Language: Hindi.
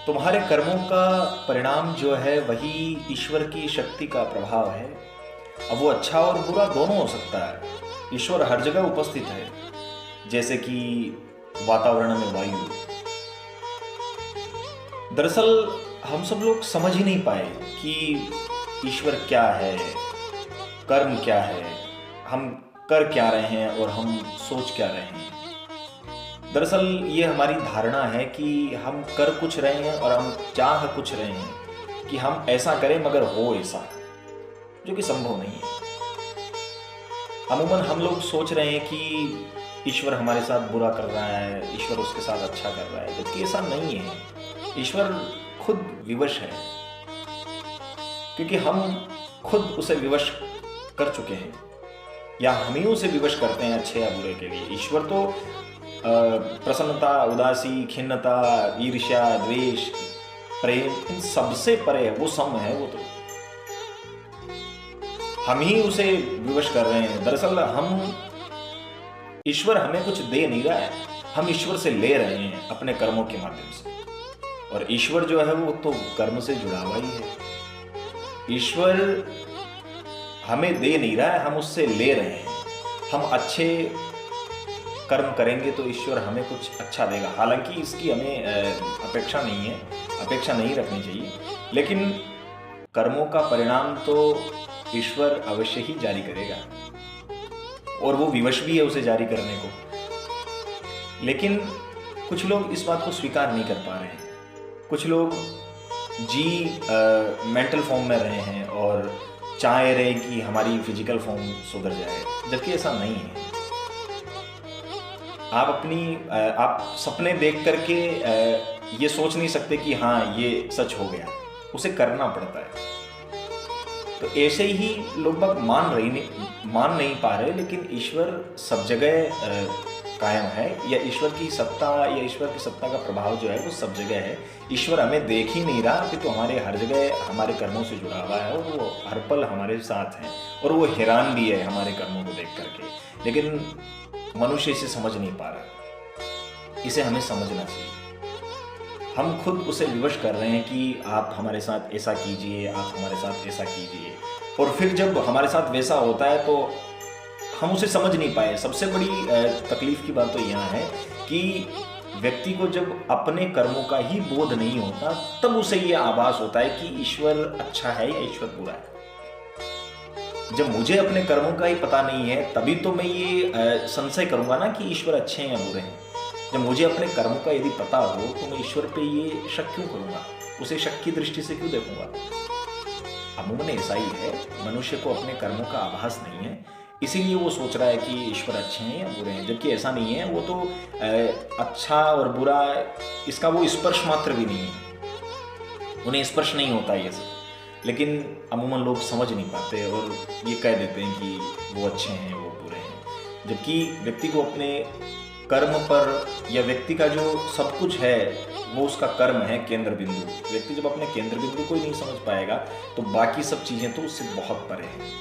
तुम्हारे कर्मों का परिणाम जो है वही ईश्वर की शक्ति का प्रभाव है। अब वो अच्छा और बुरा दोनों हो सकता है। ईश्वर हर जगह उपस्थित है, जैसे कि वातावरण में वायु। दरअसल हम सब लोग समझ ही नहीं पाए कि ईश्वर क्या है, कर्म क्या है, हम कर क्या रहे हैं और हम सोच क्या रहे हैं। दरअसल ये हमारी धारणा है कि हम कर कुछ रहे हैं और हम चाह कुछ रहे हैं कि हम ऐसा करें मगर हो ऐसा, जो कि संभव नहीं है। अमूमन हम लोग सोच रहे हैं कि ईश्वर हमारे साथ बुरा कर रहा है, ईश्वर उसके साथ अच्छा कर रहा है, जबकि ऐसा नहीं है। ईश्वर खुद विवश है, क्योंकि हम खुद उसे विवश कर चुके हैं, या हम ही उसे विवश करते हैं अच्छे या बुरे के लिए। ईश्वर तो प्रसन्नता, उदासी, खिन्नता, ईर्ष्या, द्वेष, प्रेम, इन सबसे परे है। वो सम है। वो तो हम ही उसे विवश कर रहे हैं। दरअसल ईश्वर हमें कुछ दे नहीं रहा है, हम ईश्वर से ले रहे हैं अपने कर्मों के माध्यम से। और ईश्वर जो है वो तो कर्म से जुड़ा हुआ ही है। ईश्वर हमें दे नहीं रहा है, हम उससे ले रहे हैं। हम अच्छे कर्म करेंगे तो ईश्वर हमें कुछ अच्छा देगा। हालांकि इसकी हमें अपेक्षा नहीं है, अपेक्षा नहीं रखनी चाहिए, लेकिन कर्मों का परिणाम तो ईश्वर अवश्य ही जारी करेगा, और वो विवश भी है उसे जारी करने को। लेकिन कुछ लोग इस बात को स्वीकार नहीं कर पा रहे हैं। कुछ लोग मेंटल फॉर्म में रहे हैं और चाह रहे हैं कि हमारी फिजिकल फॉर्म सुधर जाए, जबकि ऐसा नहीं है। आप सपने देख करके ये सोच नहीं सकते कि हाँ ये सच हो गया, उसे करना पड़ता है। तो ऐसे ही लोग बाग मान नहीं पा रहे, लेकिन ईश्वर सब जगह कायम है, या ईश्वर की सत्ता या ईश्वर की सत्ता का प्रभाव जो है वो सब जगह है। ईश्वर हमें देख ही नहीं रहा, कि तो हमारे हर जगह हमारे कर्मों से जुड़ा हुआ है, और वो हर पल हमारे साथ है, और वो हैरान भी है हमारे कर्मों को देख करके। लेकिन मनुष्य इसे समझ नहीं पा रहा। इसे हमें समझना चाहिए। हम खुद उसे विवश कर रहे हैं कि आप हमारे साथ ऐसा कीजिए, आप हमारे साथ ऐसा कीजिए, और फिर जब हमारे साथ वैसा होता है तो हम उसे समझ नहीं पाए। सबसे बड़ी तकलीफ की बात तो यहाँ है कि व्यक्ति को जब अपने कर्मों का ही बोध नहीं होता, तब उसे ये आभास होता है कि ईश्वर अच्छा है या ईश्वर बुरा है। जब मुझे अपने कर्मों का ही पता नहीं है, तभी तो मैं ये संशय करूंगा ना कि ईश्वर अच्छे हैं या बुरे हैं। जब मुझे अपने कर्मों का यदि पता हो तो मैं ईश्वर पे ये शक क्यों करूंगा, उसे शक की दृष्टि से क्यों देखूंगा। अमूमन ऐसा ही है, मनुष्य को अपने कर्मों का आभास नहीं है, इसीलिए वो सोच रहा है कि ईश्वर अच्छे हैं या बुरे हैं, जबकि ऐसा नहीं है। वो तो अच्छा और बुरा, इसका वो स्पर्श मात्र भी नहीं है, उन्हें स्पर्श नहीं होता ये सब। लेकिन अमूमन लोग समझ नहीं पाते और ये कह देते हैं कि वो अच्छे हैं, वो बुरे हैं, जबकि व्यक्ति को अपने कर्म पर, या व्यक्ति का जो सब कुछ है वो उसका कर्म है केंद्र बिंदु। व्यक्ति जब अपने केंद्र बिंदु को ही नहीं समझ पाएगा तो बाकी सब चीज़ें तो उससे बहुत परे हैं।